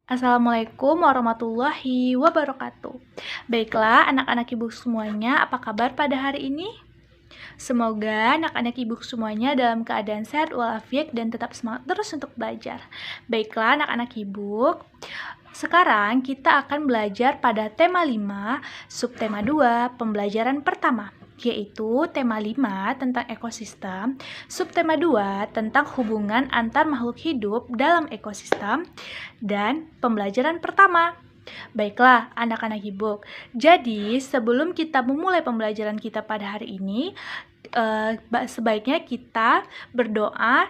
Assalamualaikum warahmatullahi wabarakatuh. Baiklah, anak-anak ibu semuanya, apa kabar pada hari ini? Semoga anak-anak ibu semuanya dalam keadaan sehat walafiat dan tetap semangat terus untuk belajar. Baiklah, anak-anak ibu, sekarang kita akan belajar pada tema 5, subtema 2, pembelajaran pertama, yaitu tema 5 tentang ekosistem, subtema 2 tentang hubungan antar makhluk hidup dalam ekosistem, dan pembelajaran pertama. Baiklah, anak-anak ibu. Jadi, sebelum kita memulai pembelajaran kita pada hari ini, sebaiknya kita berdoa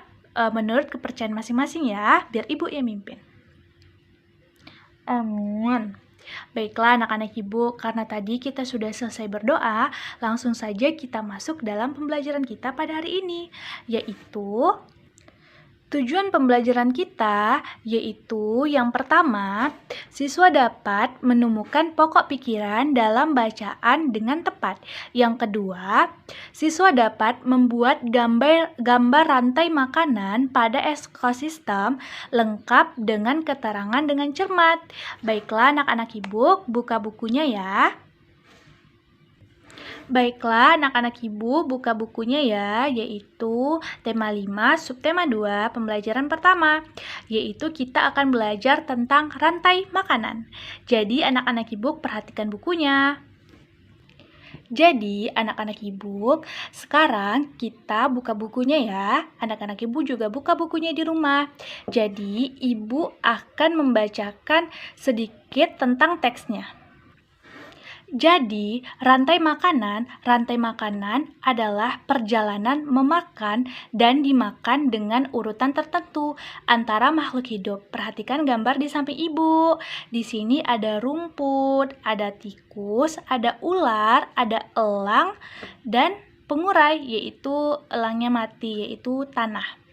menurut kepercayaan masing-masing ya, biar ibu yang mimpin. Amin. Baiklah anak-anak ibu, karena tadi kita sudah selesai berdoa, langsung saja kita masuk dalam pembelajaran kita pada hari ini, yaitu tujuan pembelajaran kita yaitu yang pertama, siswa dapat menemukan pokok pikiran dalam bacaan dengan tepat. Yang kedua, siswa dapat membuat gambar rantai makanan pada ekosistem lengkap dengan keterangan dengan cermat. Baiklah anak-anak ibu, buka bukunya ya. Baiklah, anak-anak ibu buka bukunya ya, yaitu tema 5, subtema 2, pembelajaran pertama, yaitu kita akan belajar tentang rantai makanan. Jadi, anak-anak ibu perhatikan bukunya. Jadi, anak-anak ibu, sekarang kita buka bukunya ya. Anak-anak ibu juga buka bukunya di rumah. Jadi, ibu akan membacakan sedikit tentang teksnya. Jadi, rantai makanan adalah perjalanan memakan dan dimakan dengan urutan tertentu antara makhluk hidup. Perhatikan gambar di samping ibu. Di sini ada rumput, ada tikus, ada ular, ada elang, dan pengurai, yaitu elangnya mati, yaitu tanah.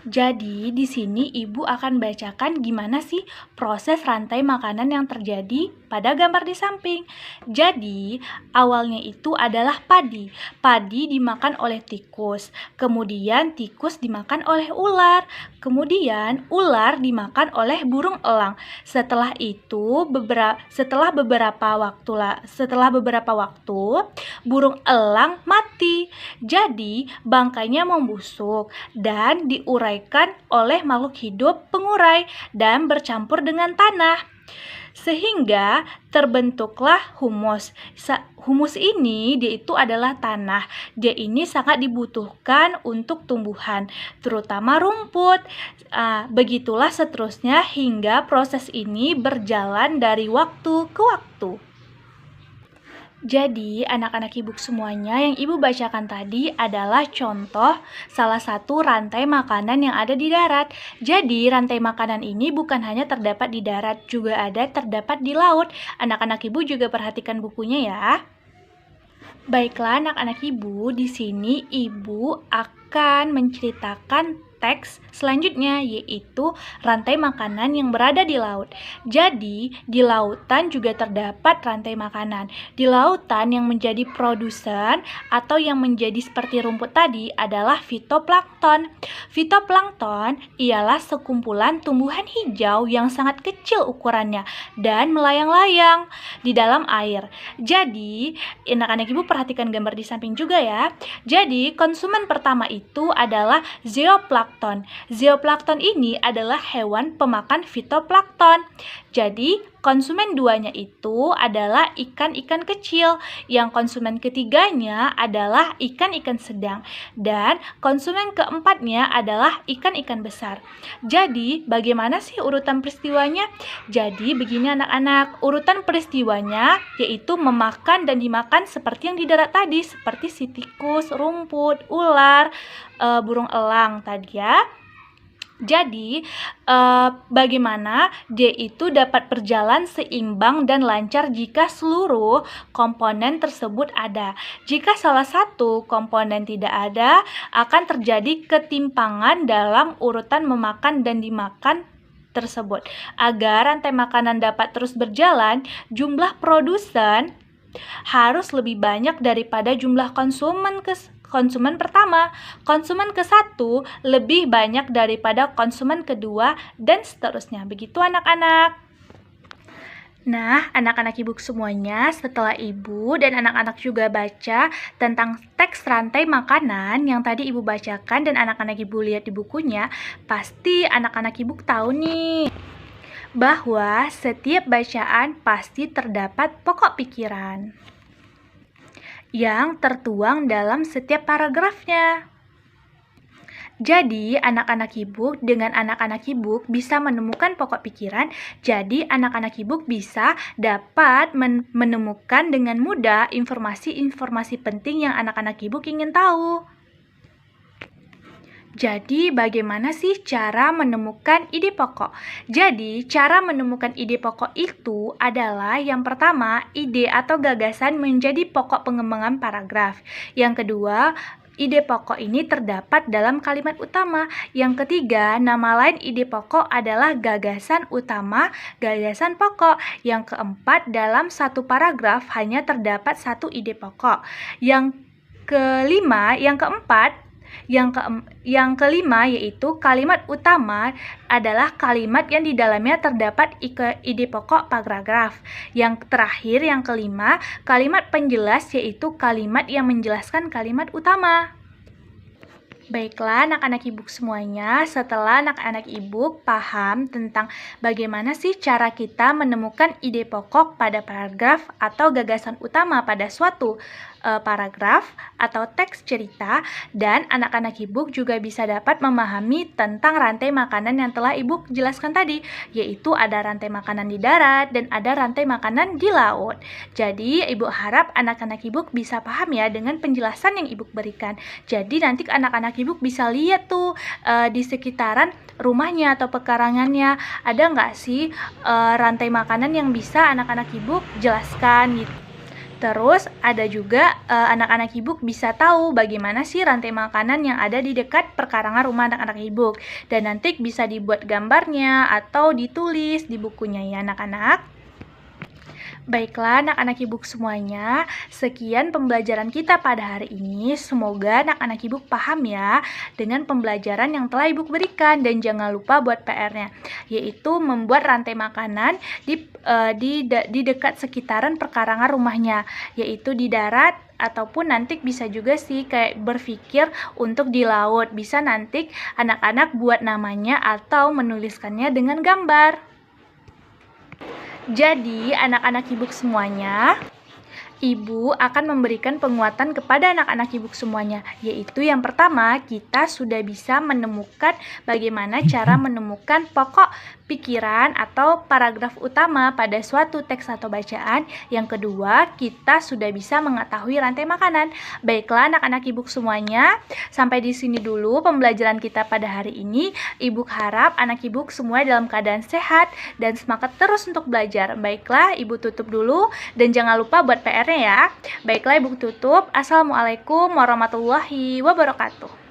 Jadi, di sini ibu akan bacakan gimana sih proses rantai makanan yang terjadi pada gambar di samping. Jadi, awalnya itu adalah padi. Padi dimakan oleh tikus. Kemudian tikus dimakan oleh ular. Kemudian ular dimakan oleh burung elang. Setelah beberapa waktu, burung elang mati. Jadi, bangkainya membusuk dan diuraikan oleh makhluk hidup pengurai dan bercampur dengan tanah, sehingga terbentuklah humus. Humus ini dia itu adalah tanah. Dia ini sangat dibutuhkan untuk tumbuhan, terutama rumput. Begitulah seterusnya hingga proses ini berjalan dari waktu ke waktu. Jadi, anak-anak ibu semuanya, yang ibu bacakan tadi adalah contoh salah satu rantai makanan yang ada di darat. Jadi, rantai makanan ini bukan hanya terdapat di darat, juga ada terdapat di laut. Anak-anak ibu juga perhatikan bukunya ya. Baiklah, anak-anak ibu, di sini ibu akan menceritakan teks selanjutnya, yaitu rantai makanan yang berada di laut. Jadi, di lautan juga terdapat rantai makanan. Di lautan yang menjadi produsen atau yang menjadi seperti rumput tadi adalah fitoplankton. Fitoplankton ialah sekumpulan tumbuhan hijau yang sangat kecil ukurannya dan melayang-layang di dalam air. Jadi, anak-anak ibu perhatikan gambar di samping juga ya. Jadi, konsumen pertama itu adalah zooplankton. Zooplankton ini adalah hewan pemakan fitoplankton. Jadi, konsumen duanya itu adalah ikan-ikan kecil. Yang konsumen ketiganya adalah ikan-ikan sedang. Dan konsumen keempatnya adalah ikan-ikan besar. Jadi, bagaimana sih urutan peristiwanya? Jadi, begini anak-anak, urutan peristiwanya yaitu memakan dan dimakan seperti yang di darat tadi, seperti si tikus, rumput, ular, burung elang tadi ya. Jadi, bagaimana dia itu dapat berjalan seimbang dan lancar jika seluruh komponen tersebut ada. Jika salah satu komponen tidak ada, akan terjadi ketimpangan dalam urutan memakan dan dimakan tersebut. Agar rantai makanan dapat terus berjalan, jumlah produsen harus lebih banyak daripada jumlah konsumen pertama. Konsumen ke-1 lebih banyak daripada konsumen kedua, dan seterusnya. Begitu anak-anak. Nah, anak-anak ibu semuanya, setelah ibu dan anak-anak juga baca tentang teks rantai makanan yang tadi ibu bacakan dan anak-anak ibu lihat di bukunya, pasti anak-anak ibu tahu nih bahwa setiap bacaan pasti terdapat pokok pikiran yang tertuang dalam setiap paragrafnya. Jadi, anak-anak ibu dengan anak-anak ibu bisa menemukan pokok pikiran. Jadi, anak-anak ibu bisa dapat menemukan dengan mudah informasi-informasi penting yang anak-anak ibu ingin tahu. Jadi, bagaimana sih cara menemukan ide pokok? Jadi, cara menemukan ide pokok itu adalah yang pertama, ide atau gagasan menjadi pokok pengembangan paragraf. Yang kedua, ide pokok ini terdapat dalam kalimat utama. Yang ketiga, nama lain ide pokok adalah gagasan utama, gagasan pokok. Yang keempat, dalam satu paragraf hanya terdapat satu ide pokok. Yang kelima yaitu kalimat utama adalah kalimat yang di dalamnya terdapat ide pokok paragraf. Yang terakhir, yang kelima, kalimat penjelas yaitu kalimat yang menjelaskan kalimat utama. Baiklah anak-anak ibu semuanya, setelah anak-anak ibu paham tentang bagaimana sih cara kita menemukan ide pokok pada paragraf atau gagasan utama pada suatu paragraf atau teks cerita, dan anak-anak ibu juga bisa dapat memahami tentang rantai makanan yang telah ibu jelaskan tadi, yaitu ada rantai makanan di darat dan ada rantai makanan di laut. Jadi ibu harap anak-anak ibu bisa paham ya dengan penjelasan yang ibu berikan. Jadi nanti anak-anak ibu bisa lihat tuh di sekitaran rumahnya atau pekarangannya ada nggak sih rantai makanan yang bisa anak-anak ibu jelaskan gitu. Terus ada juga anak-anak ibu bisa tahu bagaimana sih rantai makanan yang ada di dekat perkarangan rumah anak-anak ibu, dan nanti bisa dibuat gambarnya atau ditulis di bukunya ya anak-anak. Baiklah anak-anak ibu semuanya, sekian pembelajaran kita pada hari ini. Semoga anak-anak ibu paham ya dengan pembelajaran yang telah ibu berikan, dan jangan lupa buat PR-nya, yaitu membuat rantai makanan di dekat sekitaran perkarangan rumahnya, yaitu di darat ataupun nanti bisa juga sih kayak berpikir untuk di laut. Bisa nanti anak-anak buat namanya atau menuliskannya dengan gambar. Jadi, anak-anak ibu semuanya, ibu akan memberikan penguatan kepada anak-anak ibu semuanya, yaitu yang pertama, kita sudah bisa menemukan bagaimana cara menemukan pokok pikiran atau paragraf utama pada suatu teks atau bacaan. Yang kedua, kita sudah bisa mengetahui rantai makanan. Baiklah anak-anak ibu semuanya, sampai di sini dulu pembelajaran kita pada hari ini. Ibu harap anak ibu semua dalam keadaan sehat dan semangat terus untuk belajar. Baiklah, ibu tutup dulu dan jangan lupa buat PR-nya ya. Baiklah, ibu tutup. Assalamualaikum warahmatullahi wabarakatuh.